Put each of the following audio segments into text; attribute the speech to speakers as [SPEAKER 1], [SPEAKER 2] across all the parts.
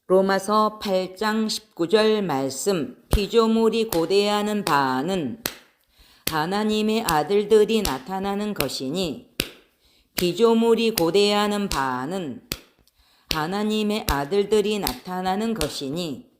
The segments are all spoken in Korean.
[SPEAKER 1] 로마서 8장 19절 말씀. 피조물이 고대하는 바는 하나님의 아들들이 나타나는 것이니, 피조물이 고대하는 바는 하나님의 아들들이 나타나는 것이니,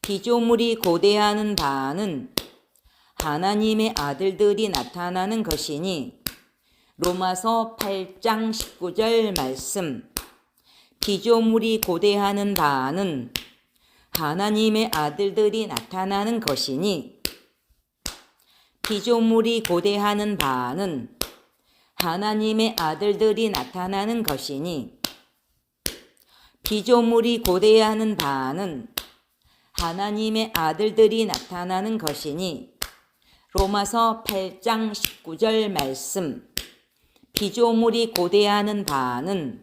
[SPEAKER 1] 피조물이 고대하는 바는 하나님의 아들들이 나타나는 것이니. 로마서 8장 19절 말씀. 피조물이 고대하는 바는 하나님의 아들들이 나타나는 것이니, 피조물이 고대하는 바는 하나님의 아들들이 나타나는 것이니, 피조물이 고대하는 바는 하나님의 아들들이 나타나는 것이니. 로마서 8장 19절 말씀. 피조물이 고대하는 바는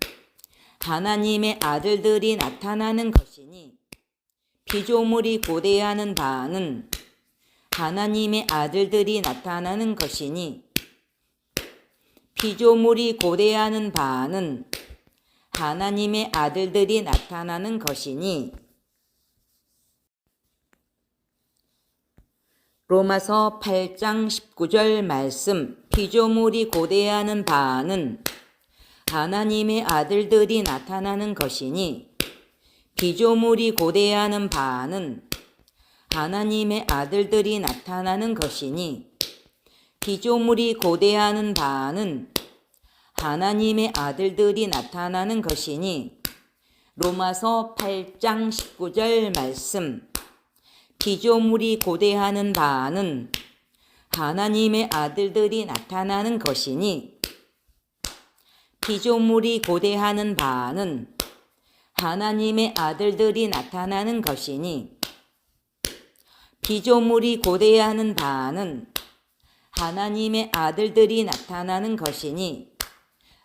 [SPEAKER 1] 하나님의 아들들이 나타나는 것이니, 피조물이 고대하는 바는 하나님의 아들들이 나타나는 것이니, 피조물이 고대하는 바는 하나님의 아들들이 나타나는 것이니. 로마서 8장 19절 말씀. 피조물이 고대하는 바는 하나님의 아들들이 나타나는 것이니, 피조물이 고대하는 바는 하나님의 아들들이 나타나는 것이니, 피조물이 고대하는 바는 하나님의 아들들이 나타나는 것이니. 로마서 8장 19절 말씀. 피조물이 고대하는 바는 하나님의 아들들이 나타나는 것이니, 피조물이 고대하는 바는 하나님의 아들들이 나타나는 것이니, 피조물이 고대하는 바는 하나님의 아들들이 나타나는 것이니.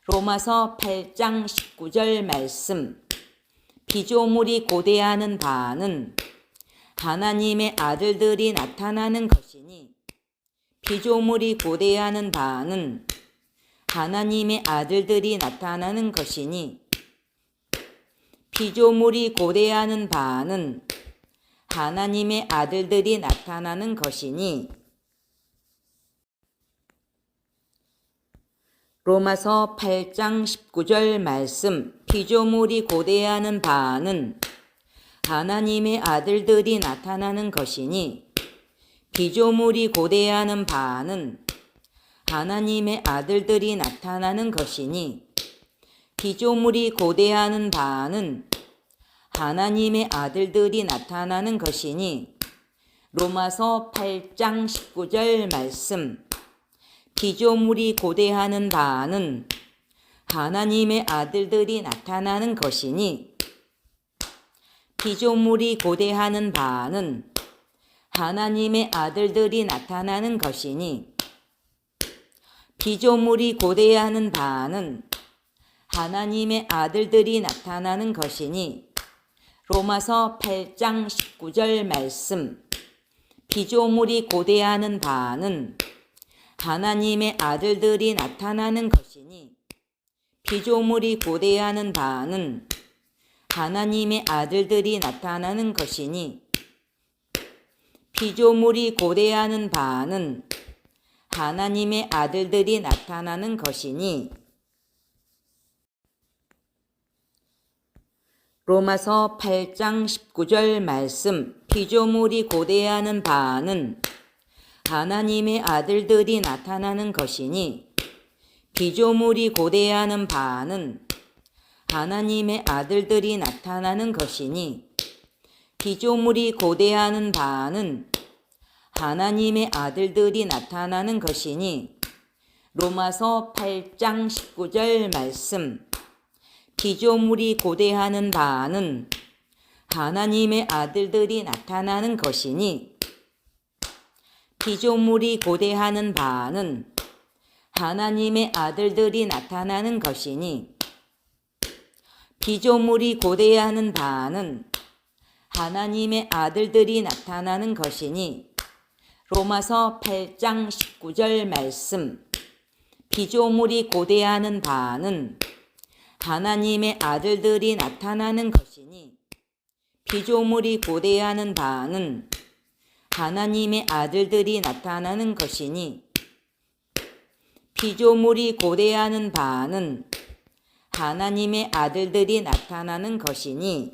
[SPEAKER 1] 로마서 8장 19절 말씀. 피조물이 고대하는 바는 하나님의 아들들이 나타나는 것이니, 피조물이 고대하는 바는 하나님의 아들들이 나타나는 것이니, 피조물이 고대하는 바는 하나님의 아들들이 나타나는 것이니. 로마서 8장 19절 말씀. 피조물이 고대하는 바는 하나님의 아들들이 나타나는 것이니, 피조물이 고대하는 바는 하나님의 아들들이 나타나는 것이니, 피조물이 고대하는 바는 하나님의 아들들이 나타나는 것이니. 로마서 8장 19절 말씀. 피조물이 고대하는 바는 하나님의 아들들이 나타나는 것이니, 피조물이 고대하는 바는 하나님의 아들들이 나타나는 것이니, 피조물이 고대하는 바는 하나님의 아들들이 나타나는 것이니. 로마서 8장 19절 말씀. 피조물이 고대하는 바는 하나님의 아들들이 나타나는 것이니, 피조물이 고대하는 바는 하나님의 아들들이 나타나는 것이니, 피조물이 고대하는 바는 하나님의 아들들이 나타나는 것이니. 로마서 8장 19절 말씀. 피조물이 고대하는 바는 하나님의 아들들이 나타나는 것이니, 피조물이 고대하는 바는 하나님의 아들들이 나타나는 것이니, 피조물이 고대하는 바는 하나님의 아들들이 나타나는 것이니. 로마서 8장 19절 말씀. 피조물이 고대하는 바는 하나님의 아들들이 나타나는 것이니, 피조물이 고대하는 바는 하나님의 아들들이 나타나는 것이니, 피조물이 고대하는 바는 하나님의 아들들이 나타나는 것이니. 로마서 8장 19절 말씀. 피조물이 고대하는 바는 하나님의 아들들이 나타나는 것이니 피조물이 고대하는 바는 하나님의 아들들이 나타나는 것이니 피조물이 고대하는 바는 하나님의 아들들이 나타나는 것이니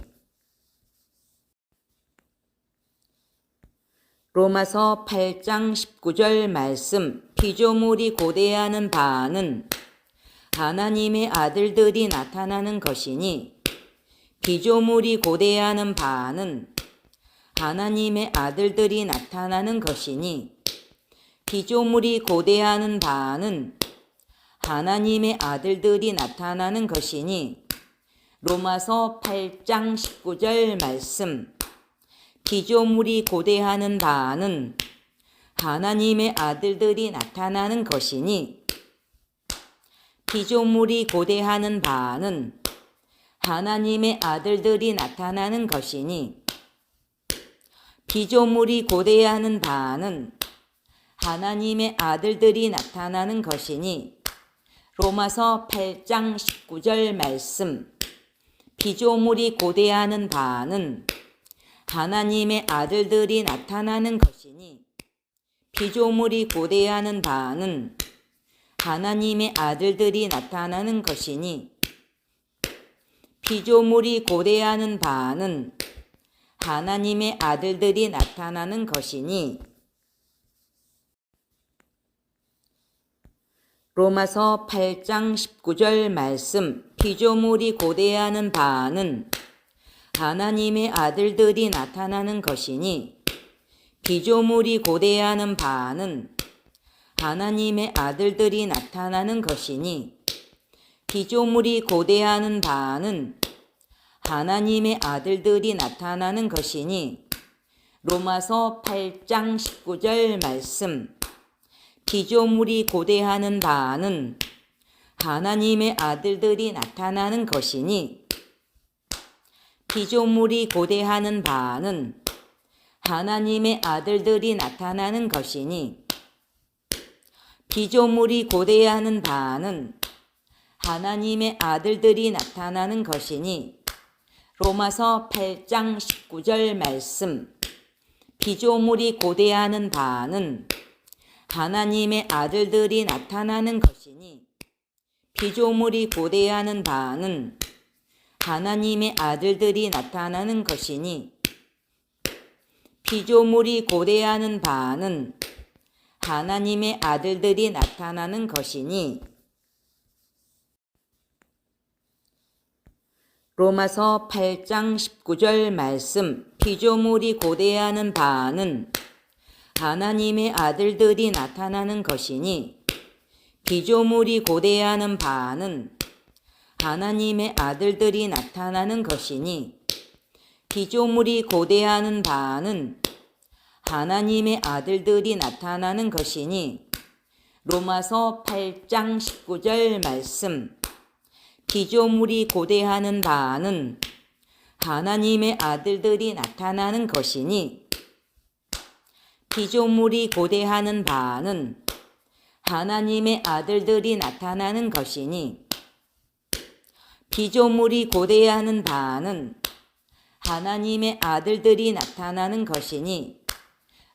[SPEAKER 1] 로마서 8장 19절 말씀 피조물이 고대하는 바는 하나님의 아들들이 나타나는 것이니 피조물이 고대하는 바는 하나님의 아들들이 나타나는 것이니 피조물이 고대하는 바는 하나님의 아들들이 나타나는 것이니 로마서 8장 19절 말씀 피조물이 고대하는 바는 하나님의 아들들이 나타나는 것이니 피조물이 고대하는 바는 하나님의 아들들이 나타나는 것이니 피조물이 고대하는 바는 하나님의 아들들이 나타나는 것이니 로마서 8장 19절 말씀 피조물이 고대하는 바는 하나님의 아들들이 나타나는 것이니 피조물이 고대하는 바는 하나님의 아들들이 나타나는 것이니 피조물이 고대하는 바는 하나님의 아들들이 나타나는 것이니 로마서 8장 19절 말씀 피조물이 고대하는 바는 하나님의 아들들이 나타나는 것이니 피조물이 고대하는 바는 하나님의 아들들이 나타나는 것이니 피조물이 고대하는 바는 하나님의 아들들이 나타나는 것이니 로마서 8장 19절 말씀 피조물이 고대하는 바는 하나님의 아들들이 나타나는 것이니 피조물이 고대하는 바는 하나님의 아들들이 나타나는 것이니 피조물이 고대하는 바는 하나님의 아들들이 나타나는 것이니 로마서 8장 19절 말씀 피조물이 고대하는 바는 하나님의 아들들이 나타나는 것이니 피조물이 고대하는 바는 하나님의 아들들이 나타나는 것이니 피조물이 고대하는 바는 하나님의 아들들이 나타나는 것이니 로마서 8장 19절 말씀 피조물이 고대하는 바는 하나님의 아들들이 나타나는 것이니 피조물이 고대하는 바는 하나님의 아들들이 나타나는 것이니 피조물이 고대하는 바는 하나님의 아들들이 나타나는 것이니 로마서 8장 19절 말씀 피조물이 고대하는 바는 하나님의 아들들이 나타나는 것이니 피조물이 고대하는 바는 하나님의 아들들이 나타나는 것이니 피조물이 고대하는 바는 하나님의 아들들이 나타나는 것이니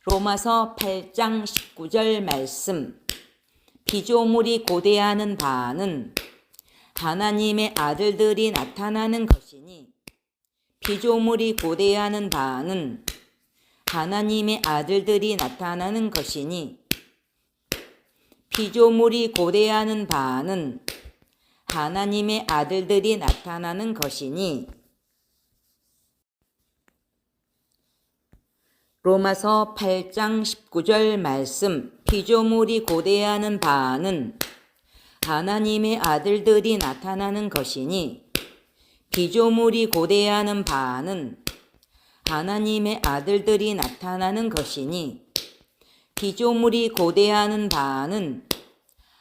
[SPEAKER 1] 로마서 8장 19절 말씀 피조물이 고대하는 바는 하나님의 아들들이 나타나는 것이니 피조물이 고대하는 바는 하나님의 아들들이 나타나는 것이니 피조물이 고대하는 바는 하나님의 아들들이 나타나는 것이니 로마서 8장 19절 말씀 피조물이 고대하는 바는 하나님의 아들들이 나타나는 것이니 피조물이 고대하는 바는 하나님의 아들들이 나타나는 것이니 피조물이 고대하는 바는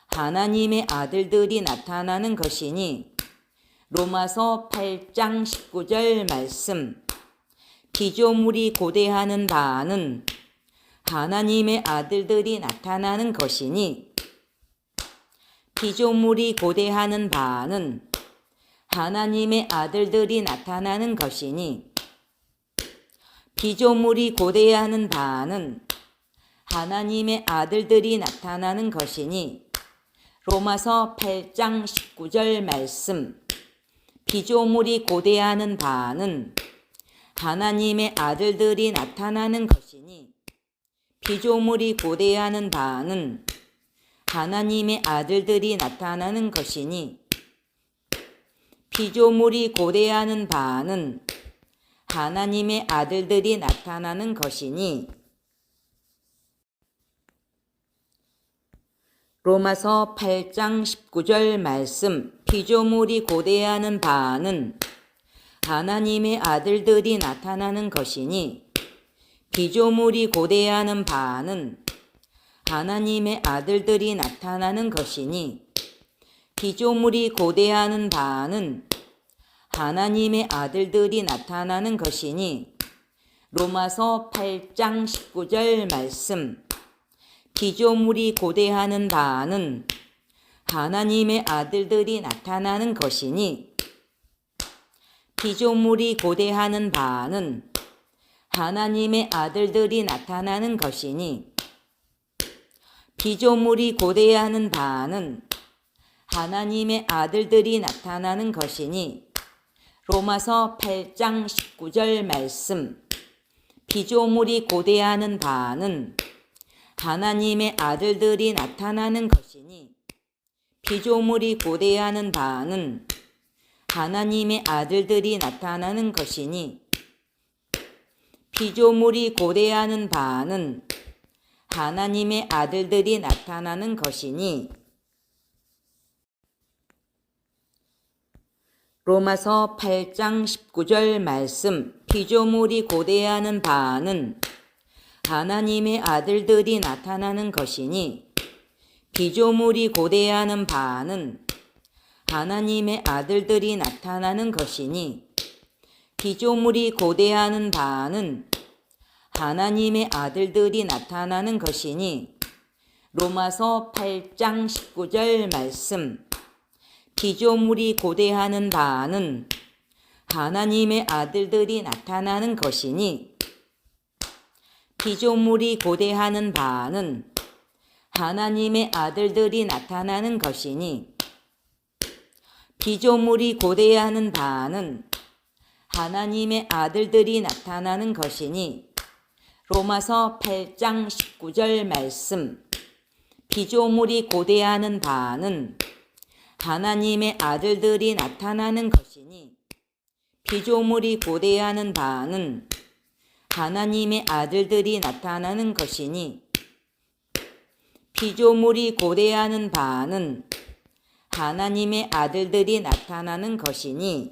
[SPEAKER 1] 하나님의 아들들이 나타나는 것이니 로마서 8장 19절 말씀 피조물이 고대하는 바는 하나님의 아들들이 나타나는 것이니 피조물이 고대하는 바는 하나님의 아들들이 나타나는 것이니 피조물이 고대하는 바는 하나님의 아들들이 나타나는 것이니 로마서 8장 19절 말씀. 피조물이 고대하는 바는 하나님의 아들들이 나타나는 것이니 피조물이 고대하는 바는 하나님의 아들들이 나타나는 것이니 피조물이 고대하는 바는 하나님의 아들들이 나타나는 것이니 로마서 8장 19절 말씀. 피조물이 고대하는 바는 하나님의 아들들이 나타나는 것이니 피조물이 고대하는 바는 하나님의 아들들이 나타나는 것이니 피조물이 고대하는 바는 하나님의 아들들이 나타나는 것이니 로마서 8장 19절 말씀. 피조물이 고대하는 바는 하나님의 아들들이 나타나는 것이니 피조물이 고대하는 바는 하나님의 아들들이 나타나는 것이니 피조물이 고대하는 바는 하나님의 아들들이 나타나는 것이니 로마서 8장 19절 말씀. 피조물이 고대하는 바는 하나님의 아들들이 나타나는 것이니 피조물이 고대하는 바는 하나님의 아들들이 나타나는 것이니 피조물이 고대하는 바는 하나님의 아들들이 나타나는 것이니 로마서 8장 19절 말씀. 피조물이 고대하는 바는 하나님의 아들들이 나타나는 것이니 피조물이 고대하는 바는 하나님의 아들들이 나타나는 것이니 피조물이 고대하는 바는 하나님의 아들들이 나타나는 것이니 로마서 8장 19절 말씀. 피조물이 고대하는 바는 하나님의 아들들이 나타나는 것이니 피조물이 고대하는 바는 하나님의 아들들이 나타나는 것이니 피조물이 고대하는 바는 하나님의 아들들이 나타나는 것이니 로마서 8장 19절 말씀. 피조물이 고대하는 바는 하나님의 아들들이 나타나는 것이니 피조물이 고대하는 바는 하나님의 아들들이 나타나는 것이니 피조물이 고대하는 바는 하나님의 아들들이 나타나는 것이니